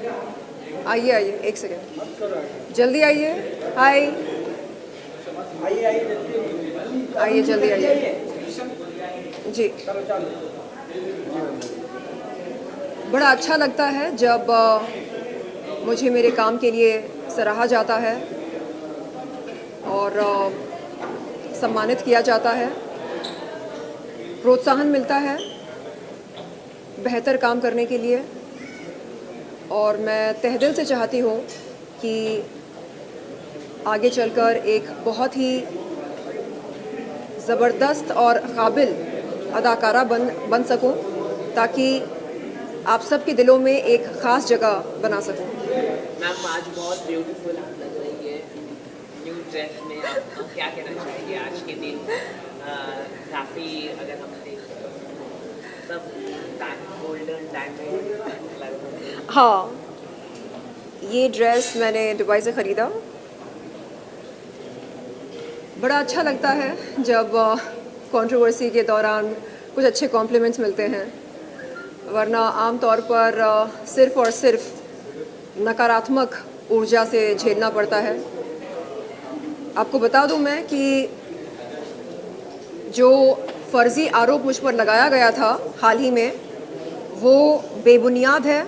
आइए आइए, एक सेकेंड, जल्दी आइए। हाय, आइए जल्दी आइए जी। बड़ा अच्छा लगता है जब मुझे मेरे काम के लिए सराहा जाता है और सम्मानित किया जाता है, प्रोत्साहन मिलता है बेहतर काम करने के लिए। और मैं तहे दिल से चाहती हूँ कि आगे चलकर एक बहुत ही ज़बरदस्त और काबिल अदाकारा बन सकूं, ताकि आप सबके दिलों में एक ख़ास जगह बना सकूं। मैम, आज बहुत ब्यूटीफुल लग रही है न्यू ड्रेस में। आप क्या कहना चाहेंगे आज के दिन? काफ़ी अगर हम देखें सब गोल्डन डायमंड। हाँ, ये ड्रेस मैंने दुबई से ख़रीदा। बड़ा अच्छा लगता है जब कंट्रोवर्सी के दौरान कुछ अच्छे कॉम्प्लीमेंट्स मिलते हैं, वरना आम तौर पर सिर्फ़ और सिर्फ नकारात्मक ऊर्जा से झेलना पड़ता है। आपको बता दूं मैं कि जो फ़र्ज़ी आरोप मुझ पर लगाया गया था हाल ही में, वो बेबुनियाद है।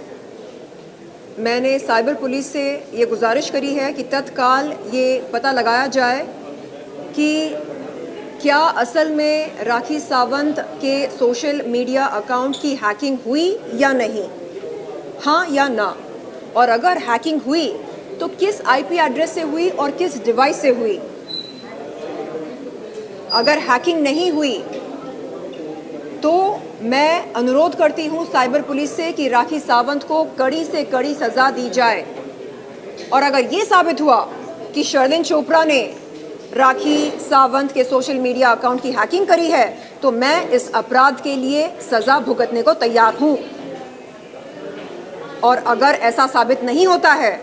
मैंने साइबर पुलिस से ये गुजारिश करी है कि तत्काल ये पता लगाया जाए कि क्या असल में राखी सावंत के सोशल मीडिया अकाउंट की हैकिंग हुई या नहीं, हाँ या ना। और अगर हैकिंग हुई तो किस आईपी एड्रेस से हुई और किस डिवाइस से हुई। अगर हैकिंग नहीं हुई तो मैं अनुरोध करती हूँ साइबर पुलिस से कि राखी सावंत को कड़ी से कड़ी सज़ा दी जाए। और अगर ये साबित हुआ कि शर्लिन चोपड़ा ने राखी सावंत के सोशल मीडिया अकाउंट की हैकिंग करी है, तो मैं इस अपराध के लिए सज़ा भुगतने को तैयार हूँ। और अगर ऐसा साबित नहीं होता है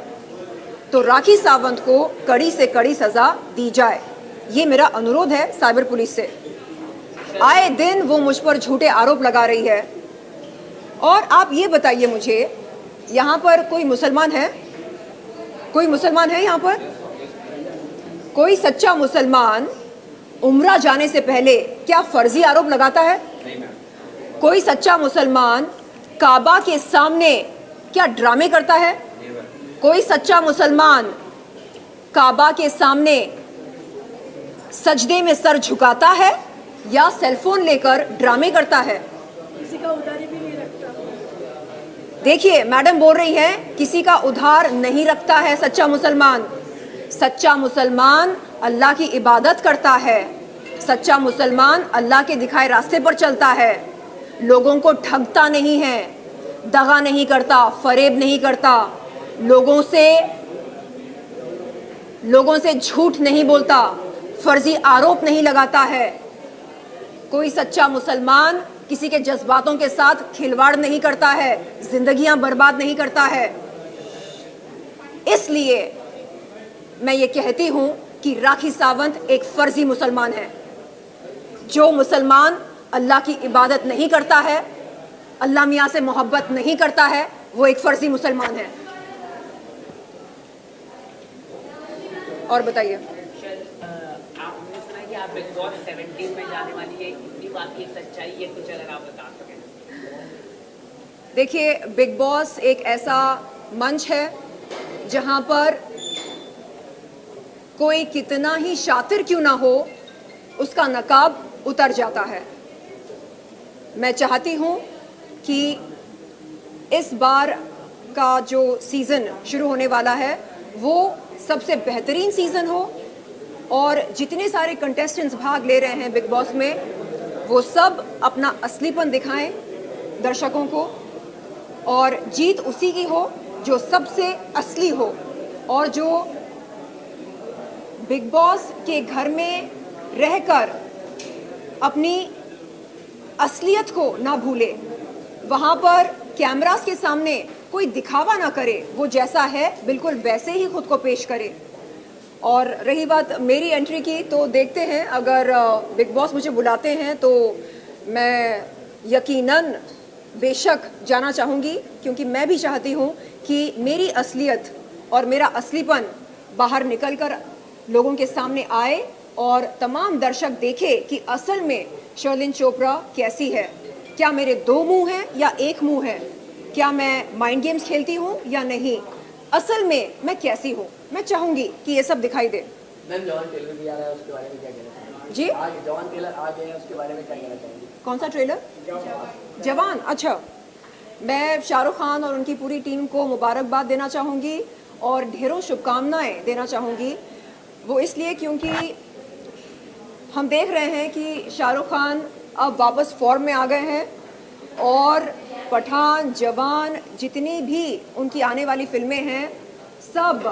तो राखी सावंत को कड़ी से कड़ी सज़ा दी जाए। ये मेरा अनुरोध है साइबर पुलिस से। आए दिन वो मुझ पर झूठे आरोप लगा रही है। और आप ये बताइए मुझे, यहाँ पर कोई मुसलमान है? कोई मुसलमान है यहाँ पर? कोई सच्चा मुसलमान उम्रा जाने से पहले क्या फर्जी आरोप लगाता है? कोई सच्चा मुसलमान काबा के सामने क्या ड्रामे करता है? कोई सच्चा मुसलमान काबा के सामने सजदे में सर झुकाता है या सेलफोन लेकर ड्रामे करता है? किसी का उधारी भी नहीं रखता। देखिए, मैडम बोल रही हैं किसी का उधार नहीं रखता है सच्चा मुसलमान। सच्चा मुसलमान अल्लाह की इबादत करता है। सच्चा मुसलमान अल्लाह के दिखाए रास्ते पर चलता है, लोगों को ठगता नहीं है, दगा नहीं करता, फरेब नहीं करता, लोगों से झूठ नहीं बोलता, फर्जी आरोप नहीं लगाता है। कोई सच्चा मुसलमान किसी के जज्बातों के साथ खिलवाड़ नहीं करता है, जिंदगियां बर्बाद नहीं करता है। इसलिए मैं ये कहती हूं कि राखी सावंत एक फर्जी मुसलमान है। जो मुसलमान अल्लाह की इबादत नहीं करता है, अल्लाह मियाँ से मोहब्बत नहीं करता है, वो एक फर्जी मुसलमान है। और बताइए। आपने सुना कि आप बिग बॉस 17 में जाने वाली है, कितनी बात की सच्चाई है, कुछ अगर आप बता सकें। देखिए, बिग बॉस एक ऐसा मंच है जहां पर कोई कितना ही शातिर क्यों ना हो, उसका नकाब उतर जाता है। मैं चाहती हूं कि इस बार का जो सीज़न शुरू होने वाला है वो सबसे बेहतरीन सीज़न हो, और जितने सारे कंटेस्टेंट्स भाग ले रहे हैं बिग बॉस में, वो सब अपना असलीपन दिखाएं दर्शकों को, और जीत उसी की हो जो सबसे असली हो, और जो बिग बॉस के घर में रहकर अपनी असलियत को ना भूले, वहाँ पर कैमरास के सामने कोई दिखावा ना करे, वो जैसा है बिल्कुल वैसे ही खुद को पेश करे। और रही बात मेरी एंट्री की, तो देखते हैं, अगर बिग बॉस मुझे बुलाते हैं तो मैं यकीनन बेशक जाना चाहूँगी, क्योंकि मैं भी चाहती हूँ कि मेरी असलियत और मेरा असलीपन बाहर निकलकर लोगों के सामने आए और तमाम दर्शक देखे कि असल में शर्लिन चोपड़ा कैसी है। क्या मेरे दो मुंह हैं या एक मुंह है? क्या मैं माइंड गेम्स खेलती हूँ या नहीं? असल में मैं कैसी हूँ? मैं चाहूंगी कि ये सब दिखाई दे। मैम जवान टेलर भी आ रहा है, उसके बारे में क्या कहना चाहेंगे? जी, आज जवान टेलर आ गए हैं, उसके बारे में क्या कहना चाहेंगे? कौन सा ट्रेलर? जवान। अच्छा, मैं शाहरुख खान और उनकी पूरी टीम को मुबारकबाद देना चाहूँगी और ढेरों शुभकामनाएं देना चाहूँगी। वो इसलिए क्योंकि हम देख रहे हैं कि शाहरुख खान अब वापस फॉर्म में आ गए हैं और पठान, जवान, जितनी भी उनकी आने वाली फिल्में हैं सब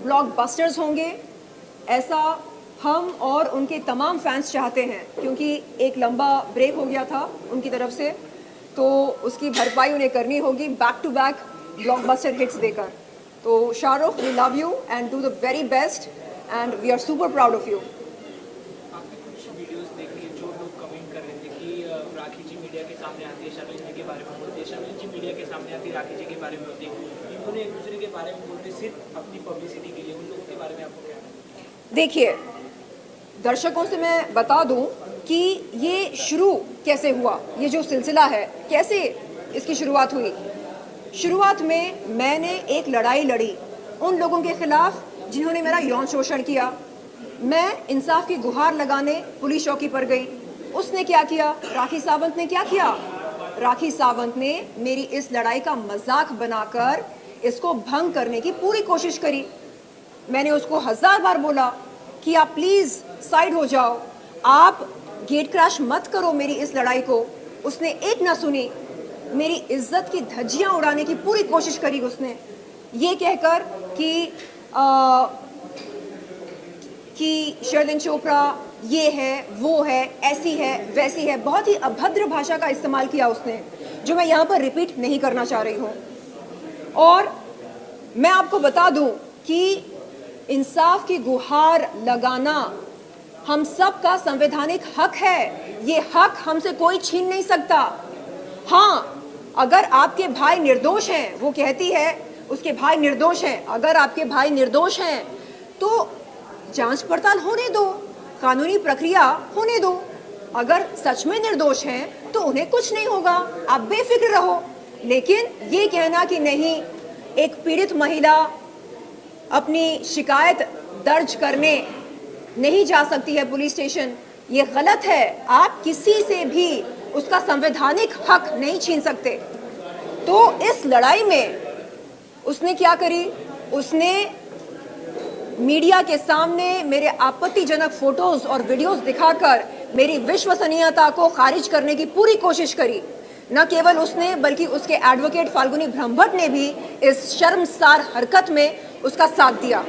ब्लॉकबस्टर्स होंगे, ऐसा हम और उनके तमाम फैंस चाहते हैं। क्योंकि एक लंबा ब्रेक हो गया था उनकी तरफ से, तो उसकी भरपाई उन्हें करनी होगी back to back blockbuster hits देकर। तो Shahrukh, we love you and do the very best and we are super proud of you. आपने कुछ वीडियोस देखी जो लोग कमेंट कर रहे थे कि राखी जी मीडिया के सामने आती है, शर्लिन जी के बारे में बोलती है, शर्लिन जी मीडिया के सामने आती है, राखी जी के बारे में बोलती है, इन्होंने एक दूसरे के बारे में बोलते सिर्फ अपनी पब्लिसिटी के लिए। उन लोगों के बारे में आपको क्या है? देखिए, दर्शकों से मैं बता दूं कि ये शुरू कैसे हुआ, ये जो सिलसिला है कैसे इसकी शुरुआत हुई। शुरुआत में मैंने एक लड़ाई लड़ी उन लोगों के खिलाफ जिन्होंने मेरा यौन शोषण किया। मैं इंसाफ की गुहार लगाने पुलिस चौकी पर गई। उसने क्या किया? राखी सावंत ने क्या किया? राखी सावंत ने मेरी इस लड़ाई का मजाक बनाकर इसको भंग करने की पूरी कोशिश करी। मैंने उसको 1000 बार बोला कि आप प्लीज साइड हो जाओ, आप गेट क्रैश मत करो मेरी इस लड़ाई को। उसने एक ना सुनी, मेरी इज्जत की धज्जियां उड़ाने की पूरी कोशिश करी उसने, ये कहकर कि शर्लिन चोपड़ा ये है, वो है, ऐसी है, वैसी है। बहुत ही अभद्र भाषा का इस्तेमाल किया उसने, जो मैं यहाँ पर रिपीट नहीं करना चाह रही हूँ। और मैं आपको बता दूं कि इंसाफ की गुहार लगाना हम सब का संवैधानिक हक है। ये हक हमसे कोई छीन नहीं सकता। हाँ, अगर आपके भाई निर्दोष हैं, वो कहती है उसके भाई निर्दोष हैं, अगर आपके भाई निर्दोष हैं तो जांच पड़ताल होने दो, कानूनी प्रक्रिया होने दो। अगर सच में निर्दोष हैं तो उन्हें कुछ नहीं होगा, आप बेफिक्र रहो। लेकिन ये कहना कि नहीं, एक पीड़ित महिला अपनी शिकायत दर्ज करने नहीं जा सकती है पुलिस स्टेशन, ये गलत है। आप किसी से भी उसका संवैधानिक हक नहीं छीन सकते। तो इस लड़ाई में उसने क्या करी? उसने मीडिया के सामने मेरे आपत्तिजनक फोटोज और वीडियोस दिखाकर मेरी विश्वसनीयता को खारिज करने की पूरी कोशिश करी। न केवल उसने बल्कि उसके एडवोकेट फाल्गुनी ब्रह्मभट्ट ने भी इस शर्मसार हरकत में उसका साथ दिया।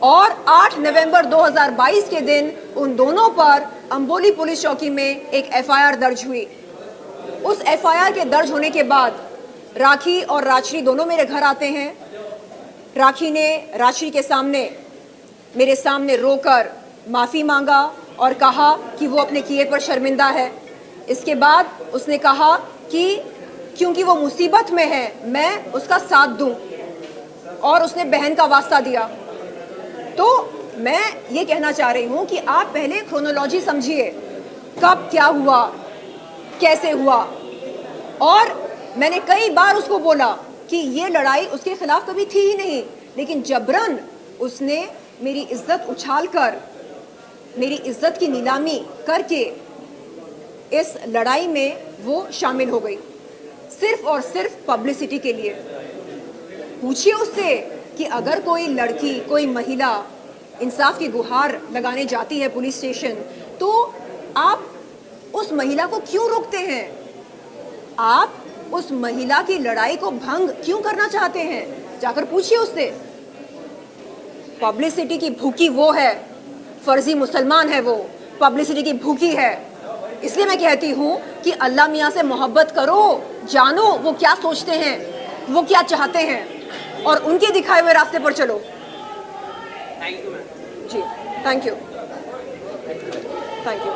और 8 नवंबर 2022 के दिन उन दोनों पर अंबोली पुलिस चौकी में एक एफआईआर दर्ज हुई। उस एफआईआर के दर्ज होने के बाद राखी और राजश्री दोनों मेरे घर आते हैं। राखी ने राजश्री के सामने मेरे सामने रोकर माफ़ी मांगा और कहा कि वो अपने किए पर शर्मिंदा है। इसके बाद उसने कहा कि क्योंकि वो मुसीबत में है मैं उसका साथ दूं, और उसने बहन का वास्ता दिया। तो मैं ये कहना चाह रही हूँ कि आप पहले क्रोनोलॉजी समझिए, कब क्या हुआ, कैसे हुआ। और मैंने कई बार उसको बोला कि ये लड़ाई उसके खिलाफ कभी थी ही नहीं, लेकिन जबरन उसने मेरी इज्जत उछालकर, मेरी इज्जत की नीलामी करके इस लड़ाई में वो शामिल हो गई, सिर्फ और सिर्फ पब्लिसिटी के लिए। पूछिए उससे कि अगर कोई लड़की, कोई महिला इंसाफ की गुहार लगाने जाती है पुलिस स्टेशन, तो आप उस महिला को क्यों रोकते हैं? आप उस महिला की लड़ाई को भंग क्यों करना चाहते हैं? जाकर पूछिए उससे। पब्लिसिटी की भूखी वो है, फर्जी मुसलमान है वो, पब्लिसिटी की भूखी है। इसलिए मैं कहती हूँ कि अल्लाह मियाँ से मोहब्बत करो, जानो वो क्या सोचते हैं, वो क्या चाहते हैं, और उनके दिखाए हुए रास्ते पर चलो। Thank you ma'am. जी, थैंक यू, थैंक यू।